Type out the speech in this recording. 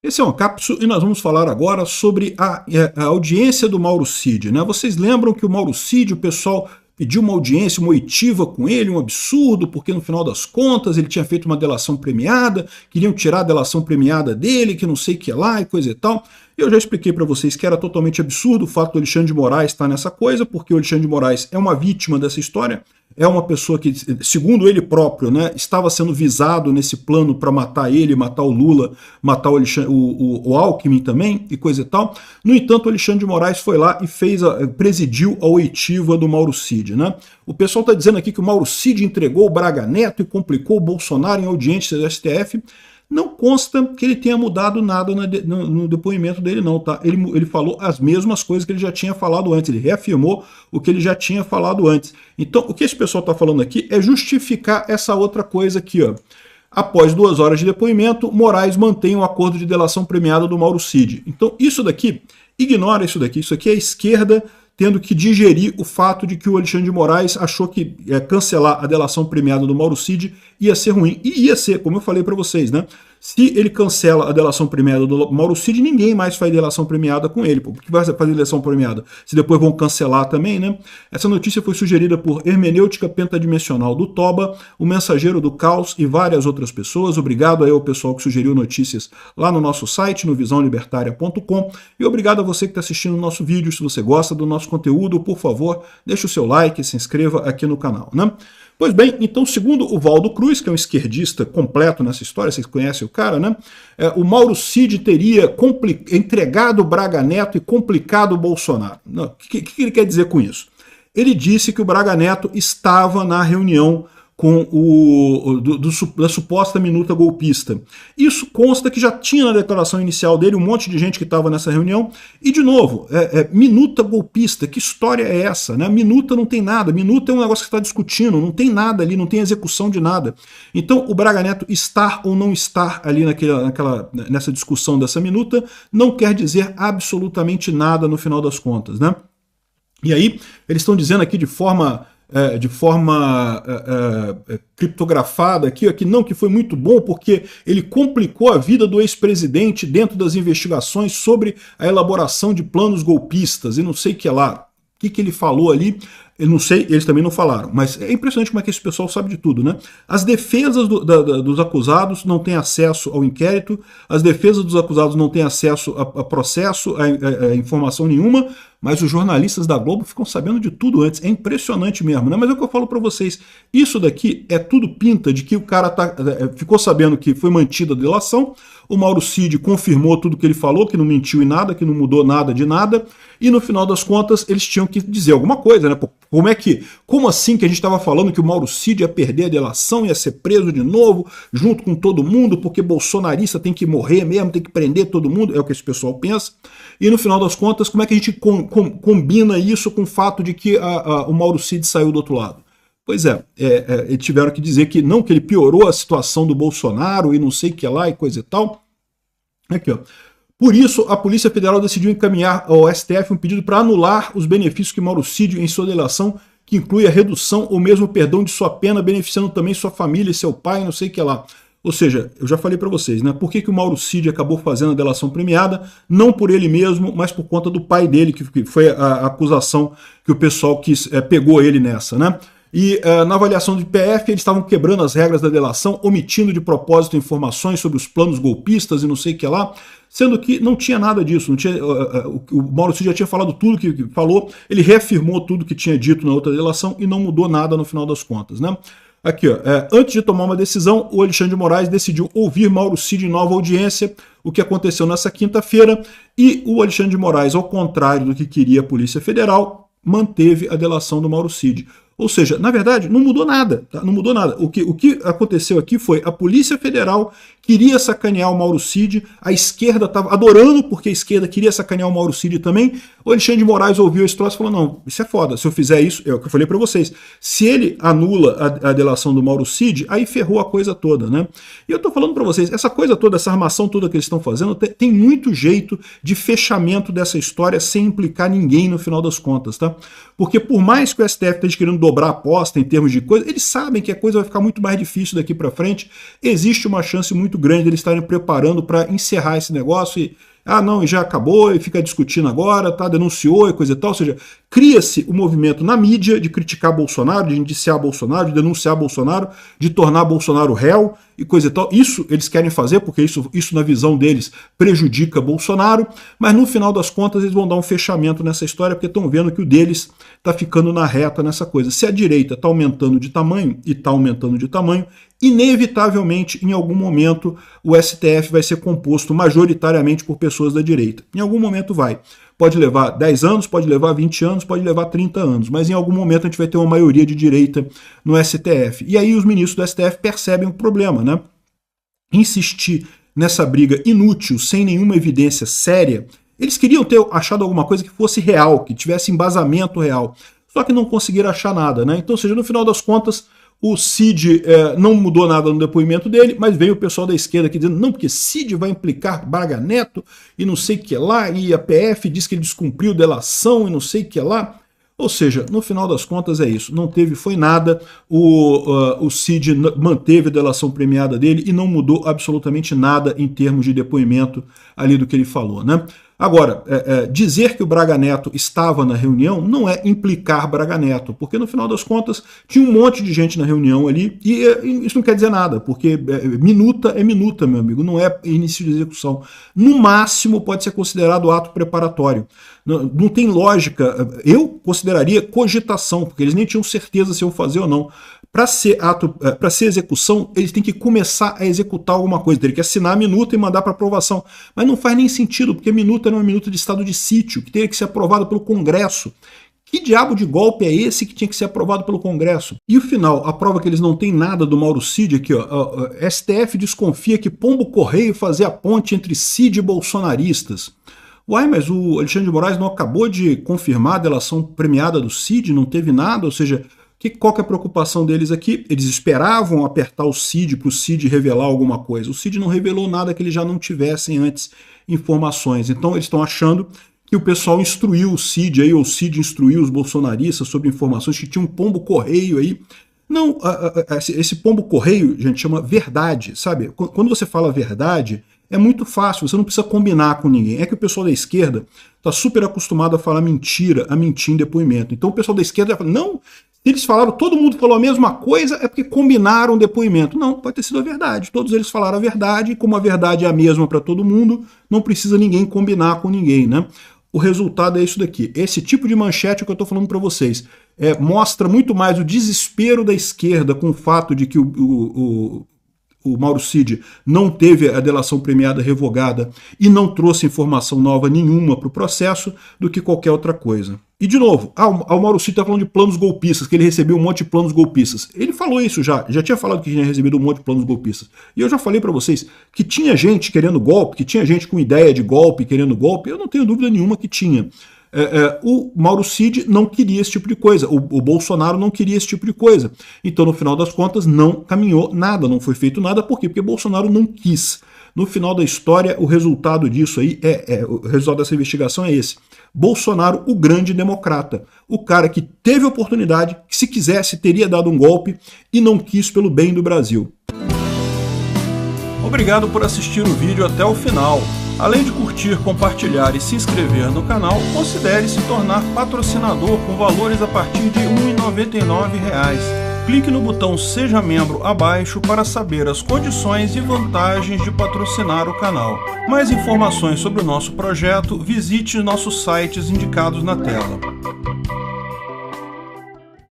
Esse é um Capsu e nós vamos falar agora sobre a audiência do Mauro Cid, né? Vocês lembram que o Mauro Cid, o pessoal pediu uma audiência, uma oitiva com ele, um absurdo, porque no final das contas ele tinha feito uma delação premiada, queriam tirar a delação premiada dele, que não sei o que lá e coisa e tal. Eu já expliquei para vocês que era totalmente absurdo o fato do Alexandre de Moraes estar nessa coisa, porque o Alexandre de Moraes é uma vítima dessa história, é uma pessoa que, segundo ele próprio, né, estava sendo visado nesse plano para matar ele, matar o Lula, matar o Alckmin também e coisa e tal. No entanto, o Alexandre de Moraes foi lá e presidiu a oitiva do Mauro Cid, né? O pessoal está dizendo aqui que o Mauro Cid entregou o Braga Neto e complicou o Bolsonaro em audiência do STF. Não consta que ele tenha mudado nada no depoimento dele, não, tá? Ele falou as mesmas coisas que ele já tinha falado antes, ele reafirmou o que ele já tinha falado antes. Então, o que esse pessoal está falando aqui é justificar essa outra coisa aqui, ó. Após 2 horas de depoimento, Moraes mantém o acordo de delação premiada do Mauro Cid. Então, isso daqui, ignora isso daqui é a esquerda tendo que digerir o fato de que o Alexandre de Moraes achou que cancelar a delação premiada do Mauro Cid ia ser ruim. E ia ser, como eu falei para vocês, né? Se ele cancela a delação premiada do Mauro Cid, ninguém mais faz delação premiada com ele. Por que vai fazer delação premiada? Se depois vão cancelar também, né? Essa notícia foi sugerida por Hermenêutica Pentadimensional do Toba, o Mensageiro do Caos e várias outras pessoas. Obrigado aí ao pessoal que sugeriu notícias lá no nosso site, no visãolibertaria.com. E obrigado a você que está assistindo o nosso vídeo. Se você gosta do nosso conteúdo, por favor, deixe o seu like e se inscreva aqui no canal, né? Pois bem, então, segundo o Valdo Cruz, que é um esquerdista completo nessa história, vocês conhecem o cara, né? O Mauro Cid teria entregado o Braga Neto e complicado o Bolsonaro. O que ele quer dizer com isso? Ele disse que o Braga Neto estava na reunião com da suposta minuta golpista. Isso consta que já tinha na declaração inicial dele um monte de gente que estava nessa reunião. E, de novo, minuta golpista, que história é essa? Né? Minuta não tem nada, minuta é um negócio que você está discutindo, não tem nada ali, não tem execução de nada. Então, o Braga Neto estar ou não estar ali nessa discussão dessa minuta não quer dizer absolutamente nada no final das contas, né? E aí, eles estão dizendo aqui de forma criptografada aqui, que foi muito bom porque ele complicou a vida do ex-presidente dentro das investigações sobre a elaboração de planos golpistas e não sei o que lá. O que ele falou ali, eu não sei, eles também não falaram, mas é impressionante como é que esse pessoal sabe de tudo, né? As defesas dos acusados não têm acesso ao inquérito, as defesas dos acusados não têm acesso a processo, a informação nenhuma, mas os jornalistas da Globo ficam sabendo de tudo antes. É impressionante mesmo, né? Mas é o que eu falo para vocês. Isso daqui é tudo pinta de que o cara ficou sabendo que foi mantida a delação, o Mauro Cid confirmou tudo que ele falou, que não mentiu em nada, que não mudou nada de nada, e no final das contas eles tinham que dizer alguma coisa, né? Como assim que a gente estava falando que o Mauro Cid ia perder a delação, ia ser preso de novo, junto com todo mundo, porque bolsonarista tem que morrer mesmo, tem que prender todo mundo, é o que esse pessoal pensa. E no final das contas, como é que a gente combina isso com o fato de que o Mauro Cid saiu do outro lado? Pois eles tiveram que dizer que não, que ele piorou a situação do Bolsonaro e não sei o que lá e coisa e tal. Aqui, ó. Por isso, a Polícia Federal decidiu encaminhar ao STF um pedido para anular os benefícios que Mauro Cid em sua delação, que inclui a redução ou mesmo o perdão de sua pena, beneficiando também sua família e seu pai, não sei o que lá. Ou seja, eu já falei para vocês, né? Por que o Mauro Cid acabou fazendo a delação premiada? Não por ele mesmo, mas por conta do pai dele, que foi a acusação que o pessoal pegou ele nessa, né? E na avaliação do PF, eles estavam quebrando as regras da delação, omitindo de propósito informações sobre os planos golpistas e não sei o que lá, sendo que não tinha nada disso. Não tinha, o Mauro Cid já tinha falado tudo que falou, ele reafirmou tudo que tinha dito na outra delação e não mudou nada no final das contas, né? Aqui, ó, antes de tomar uma decisão, o Alexandre de Moraes decidiu ouvir Mauro Cid em nova audiência, o que aconteceu nessa quinta-feira, e o Alexandre de Moraes, ao contrário do que queria a Polícia Federal, manteve a delação do Mauro Cid. Ou seja, na verdade, não mudou nada, tá? Não mudou nada. O que aconteceu aqui foi a Polícia Federal queria sacanear o Mauro Cid, a esquerda estava adorando porque a esquerda queria sacanear o Mauro Cid também. O Alexandre de Moraes ouviu esse troço e falou, não, isso é foda, se eu fizer isso, é o que eu falei para vocês, se ele anula a delação do Mauro Cid, aí ferrou a coisa toda, né? E eu tô falando para vocês, essa coisa toda, essa armação toda que eles estão fazendo, tem muito jeito de fechamento dessa história sem implicar ninguém no final das contas, tá? Porque por mais que o STF esteja querendo dobrar a aposta em termos de coisa, eles sabem que a coisa vai ficar muito mais difícil daqui para frente. Existe uma chance muito grande de eles estarem preparando para encerrar esse negócio e não, e já acabou, e fica discutindo agora, tá, denunciou e coisa e tal. Ou seja, cria-se um movimento na mídia de criticar Bolsonaro, de indiciar Bolsonaro, de denunciar Bolsonaro, de tornar Bolsonaro réu e coisa e tal. Isso eles querem fazer porque isso na visão deles prejudica Bolsonaro, mas no final das contas eles vão dar um fechamento nessa história porque estão vendo que o deles está ficando na reta nessa coisa. Se a direita está aumentando de tamanho, e está aumentando de tamanho, inevitavelmente, em algum momento, o STF vai ser composto majoritariamente por pessoas da direita. Em algum momento vai. Pode levar 10 anos, pode levar 20 anos, pode levar 30 anos, mas em algum momento a gente vai ter uma maioria de direita no STF. E aí os ministros do STF percebem o problema, né? Insistir nessa briga inútil, sem nenhuma evidência séria. Eles queriam ter achado alguma coisa que fosse real, que tivesse embasamento real, só que não conseguiram achar nada, né? Então, ou seja, no final das contas, o Cid não mudou nada no depoimento dele, mas veio o pessoal da esquerda aqui dizendo, não, porque Cid vai implicar Braga Neto e não sei o que lá, e a PF diz que ele descumpriu delação e não sei o que lá. Ou seja, no final das contas é isso, não foi nada, o Cid manteve a delação premiada dele e não mudou absolutamente nada em termos de depoimento ali do que ele falou, né? Agora, dizer que o Braga Neto estava na reunião não é implicar Braga Neto, porque no final das contas tinha um monte de gente na reunião ali e isso não quer dizer nada, porque minuta é minuta, meu amigo, não é início de execução. No máximo pode ser considerado ato preparatório. Não tem lógica, eu consideraria cogitação, porque eles nem tinham certeza se iam fazer ou não. Para ser execução, eles têm que começar a executar alguma coisa, teria que assinar a minuta e mandar para aprovação. Mas não faz nem sentido, porque a minuta era uma minuta de estado de sítio, que teria que ser aprovada pelo Congresso. Que diabo de golpe é esse que tinha que ser aprovado pelo Congresso? E o final, a prova que eles não têm nada do Mauro Cid aqui, ó, STF desconfia que Pombo Correio fazia a ponte entre Cid e bolsonaristas. Uai, mas o Alexandre de Moraes não acabou de confirmar a delação premiada do Cid, não teve nada, ou seja, qual que é a preocupação deles aqui? Eles esperavam apertar o Cid para o Cid revelar alguma coisa. O Cid não revelou nada que eles já não tivessem antes informações. Então eles estão achando que o pessoal instruiu o Cid aí, ou o Cid instruiu os bolsonaristas sobre informações, que tinha um pombo correio aí. Não, esse pombo correio, gente, chama verdade, sabe? Quando você fala verdade, é muito fácil, você não precisa combinar com ninguém. É que o pessoal da esquerda está super acostumado a falar mentira, a mentir em depoimento. Então o pessoal da esquerda fala, não, eles falaram, todo mundo falou a mesma coisa, é porque combinaram o depoimento. Não, pode ter sido a verdade. Todos eles falaram a verdade, e como a verdade é a mesma para todo mundo, não precisa ninguém combinar com ninguém, né? O resultado é isso daqui. Esse tipo de manchete que eu estou falando para vocês mostra muito mais o desespero da esquerda com o fato de que o Mauro Cid não teve a delação premiada revogada e não trouxe informação nova nenhuma para o processo do que qualquer outra coisa. E de novo, o Mauro Cid está falando de planos golpistas, que ele recebeu um monte de planos golpistas. Ele falou isso já tinha falado que tinha recebido um monte de planos golpistas. E eu já falei para vocês que tinha gente querendo golpe, que tinha gente com ideia de golpe, querendo golpe, eu não tenho dúvida nenhuma que tinha. O Mauro Cid não queria esse tipo de coisa, o Bolsonaro não queria esse tipo de coisa. Então, no final das contas, não caminhou nada, não foi feito nada. Por quê? Porque Bolsonaro não quis. No final da história, o resultado disso aí, o resultado dessa investigação é esse. Bolsonaro, o grande democrata, o cara que teve oportunidade, que se quisesse teria dado um golpe e não quis pelo bem do Brasil. Obrigado por assistir o vídeo até o final. Além de curtir, compartilhar e se inscrever no canal, considere se tornar patrocinador com valores a partir de R$ 1,99. Clique no botão Seja Membro abaixo para saber as condições e vantagens de patrocinar o canal. Mais informações sobre o nosso projeto, visite nossos sites indicados na tela.